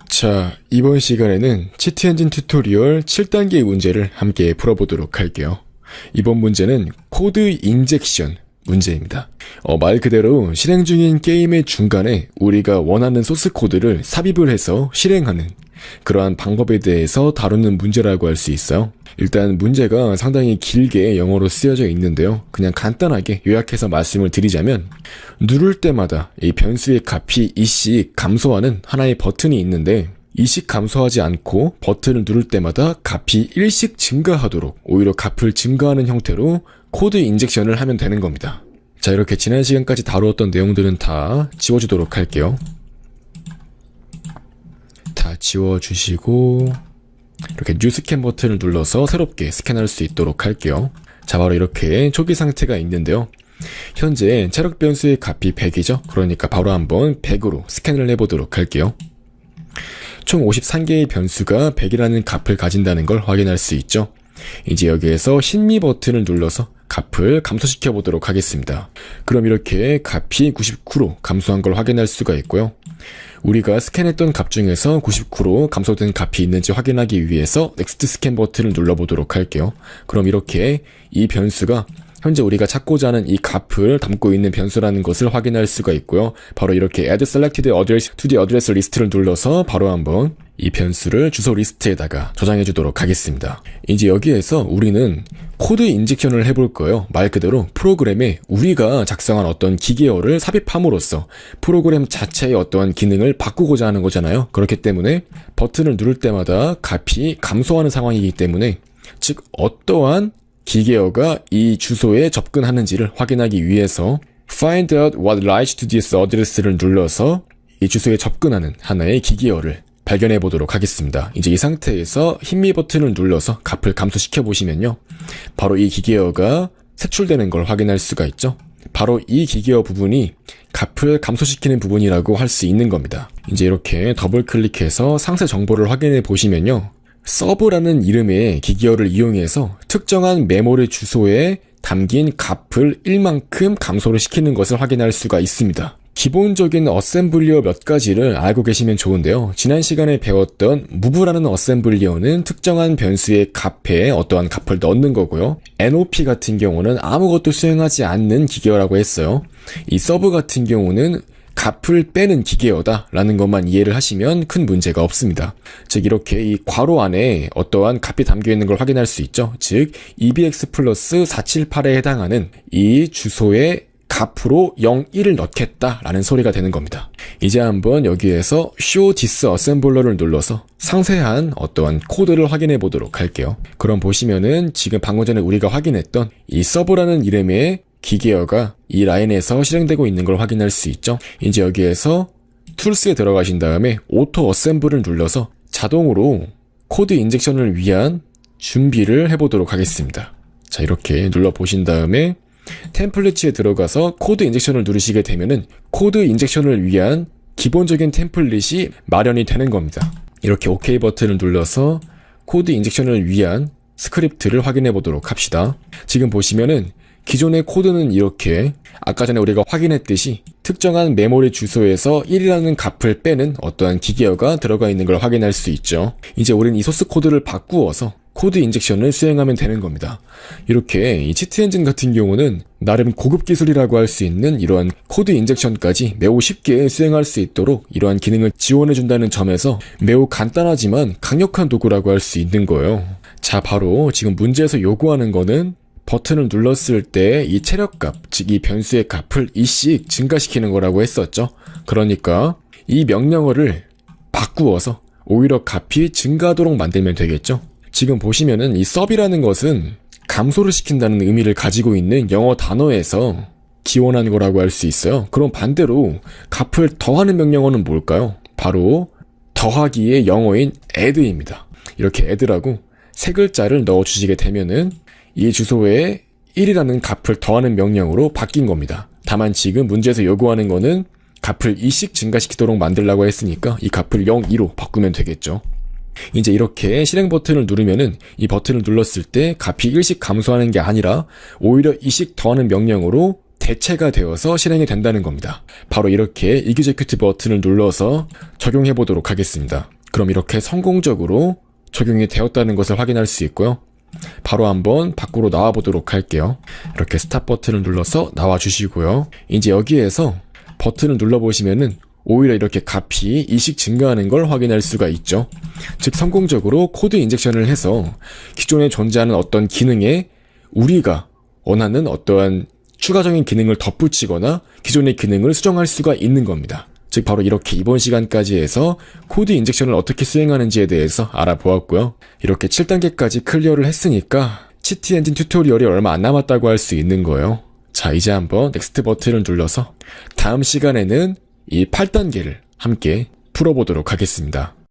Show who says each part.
Speaker 1: 자, 이번 시간에는 치트 엔진 튜토리얼 7단계 문제를 함께 풀어보도록 할게요. 이번 문제는 코드 인젝션 문제입니다. 말 그대로 실행 중인 게임의 중간에 우리가 원하는 소스 코드를 삽입을 해서 실행하는 그러한 방법에 대해서 다루는 문제라고 할 수 있어요. 일단 문제가 상당히 길게 영어로 쓰여져 있는데요. 그냥 간단하게 요약해서 말씀을 드리자면 누를 때마다 이 변수의 값이 2씩 감소하는 하나의 버튼이 있는데 2씩 감소하지 않고 버튼을 누를 때마다 값이 1씩 증가하도록 오히려 값을 증가하는 형태로 코드 인젝션을 하면 되는 겁니다. 자, 이렇게 지난 시간까지 다루었던 내용들은 다 지워주도록 할게요. 다 지워주시고 이렇게 뉴 스캔 버튼을 눌러서 새롭게 스캔할 수 있도록 할게요. 자, 바로 이렇게 초기 상태가 있는데요. 현재 체력 변수의 값이 100이죠. 그러니까 바로 한번 100으로 스캔을 해보도록 할게요. 총 53개의 변수가 100이라는 값을 가진다는 걸 확인할 수 있죠. 이제 여기에서 신미 버튼을 눌러서 값을 감소시켜 보도록 하겠습니다. 그럼 이렇게 값이 99로 감소한 걸 확인할 수가 있고요. 우리가 스캔했던 값 중에서 99로 감소된 값이 있는지 확인하기 위해서 넥스트 스캔 버튼을 눌러보도록 할게요. 그럼 이렇게 이 변수가 현재 우리가 찾고자 하는 이 값을 담고 있는 변수라는 것을 확인할 수가 있고요. 바로 이렇게 add selected address to the address list를 눌러서 바로 한번 이 변수를 주소 리스트에다가 저장해 주도록 하겠습니다. 이제 여기에서 우리는 코드 인젝션을 해볼 거예요. 말 그대로 프로그램에 우리가 작성한 어떤 기계어를 삽입함으로써 프로그램 자체의 어떠한 기능을 바꾸고자 하는 거잖아요. 그렇기 때문에 버튼을 누를 때마다 값이 감소하는 상황이기 때문에 즉 어떠한 기계어가 이 주소에 접근하는지를 확인하기 위해서 find out what writes to this address를 눌러서 이 주소에 접근하는 하나의 기계어를 발견해 보도록 하겠습니다. 이제 이 상태에서 흰미 버튼을 눌러서 값을 감소시켜 보시면요. 바로 이 기계어가 색출되는 걸 확인할 수가 있죠. 바로 이 기계어 부분이 값을 감소시키는 부분이라고 할 수 있는 겁니다. 이제 이렇게 더블 클릭해서 상세 정보를 확인해 보시면요. 서브라는 이름의 기계어를 이용해서 특정한 메모리 주소에 담긴 값을 1만큼 감소를 시키는 것을 확인할 수가 있습니다. 기본적인 어셈블리어 몇 가지를 알고 계시면 좋은데요. 지난 시간에 배웠던 move라는 어셈블리어는 특정한 변수의 값에 어떠한 값을 넣는 거고요. NOP 같은 경우는 아무것도 수행하지 않는 기계어라고 했어요. 이 서브 같은 경우는 값을 빼는 기계어다 라는 것만 이해를 하시면 큰 문제가 없습니다. 즉 이렇게 이 괄호 안에 어떠한 값이 담겨있는 걸 확인할 수 있죠. 즉 EBX 플러스 478에 해당하는 이 주소의 값으로 01을 넣겠다라는 소리가 되는 겁니다. 이제 한번 여기에서 show disassembler를 눌러서 상세한 어떠한 코드를 확인해 보도록 할게요. 그럼 보시면은 지금 방금 전에 우리가 확인했던 이 서브라는 이름의 기계어가 이 라인에서 실행되고 있는 걸 확인할 수 있죠. 이제 여기에서 툴스에 들어가신 다음에 오토 어셈블을 눌러서 자동으로 코드 인젝션을 위한 준비를 해보도록 하겠습니다. 자, 이렇게 눌러보신 다음에 템플릿에 들어가서 코드 인젝션을 누르시게 되면은 코드 인젝션을 위한 기본적인 템플릿이 마련이 되는 겁니다. 이렇게 OK 버튼을 눌러서 코드 인젝션을 위한 스크립트를 확인해 보도록 합시다. 지금 보시면은 기존의 코드는 이렇게 아까 전에 우리가 확인했듯이 특정한 메모리 주소에서 1이라는 값을 빼는 어떠한 기계어가 들어가 있는 걸 확인할 수 있죠. 이제 우리는 이 소스 코드를 바꾸어서 코드 인젝션을 수행하면 되는 겁니다. 이렇게 이 치트 엔진 같은 경우는 나름 고급 기술이라고 할 수 있는 이러한 코드 인젝션까지 매우 쉽게 수행할 수 있도록 이러한 기능을 지원해준다는 점에서 매우 간단하지만 강력한 도구라고 할 수 있는 거예요. 자, 바로 지금 문제에서 요구하는 거는 버튼을 눌렀을 때 이 체력값, 즉 이 변수의 값을 2씩 증가시키는 거라고 했었죠. 그러니까 이 명령어를 바꾸어서 오히려 값이 증가하도록 만들면 되겠죠. 지금 보시면은 이 sub이라는 것은 감소를 시킨다는 의미를 가지고 있는 영어 단어에서 기원한 거라고 할 수 있어요. 그럼 반대로 값을 더하는 명령어는 뭘까요? 바로 더하기의 영어인 add입니다. 이렇게 add라고 세 글자를 넣어주시게 되면은 이 주소에 1이라는 값을 더하는 명령으로 바뀐 겁니다. 다만 지금 문제에서 요구하는 거는 값을 2씩 증가시키도록 만들라고 했으니까 이 값을 0, 2로 바꾸면 되겠죠. 이제 이렇게 실행 버튼을 누르면은 이 버튼을 눌렀을 때 값이 일씩 감소하는 게 아니라 오히려 2씩 더하는 명령으로 대체가 되어서 실행이 된다는 겁니다. 바로 이렇게 execute 버튼을 눌러서 적용해 보도록 하겠습니다. 그럼 이렇게 성공적으로 적용이 되었다는 것을 확인할 수 있고요. 바로 한번 밖으로 나와 보도록 할게요. 이렇게 스탑 버튼을 눌러서 나와 주시고요. 이제 여기에서 버튼을 눌러보시면은 오히려 이렇게 값이 2씩 증가하는 걸 확인할 수가 있죠. 즉 성공적으로 코드 인젝션을 해서 기존에 존재하는 어떤 기능에 우리가 원하는 어떠한 추가적인 기능을 덧붙이거나 기존의 기능을 수정할 수가 있는 겁니다. 즉 바로 이렇게 이번 시간까지 해서 코드 인젝션을 어떻게 수행하는지에 대해서 알아보았고요. 이렇게 7단계까지 클리어를 했으니까 치트 엔진 튜토리얼이 얼마 안 남았다고 할 수 있는 거예요. 자, 이제 한번 넥스트 버튼을 눌러서 다음 시간에는 이 8단계를 함께 풀어보도록 하겠습니다.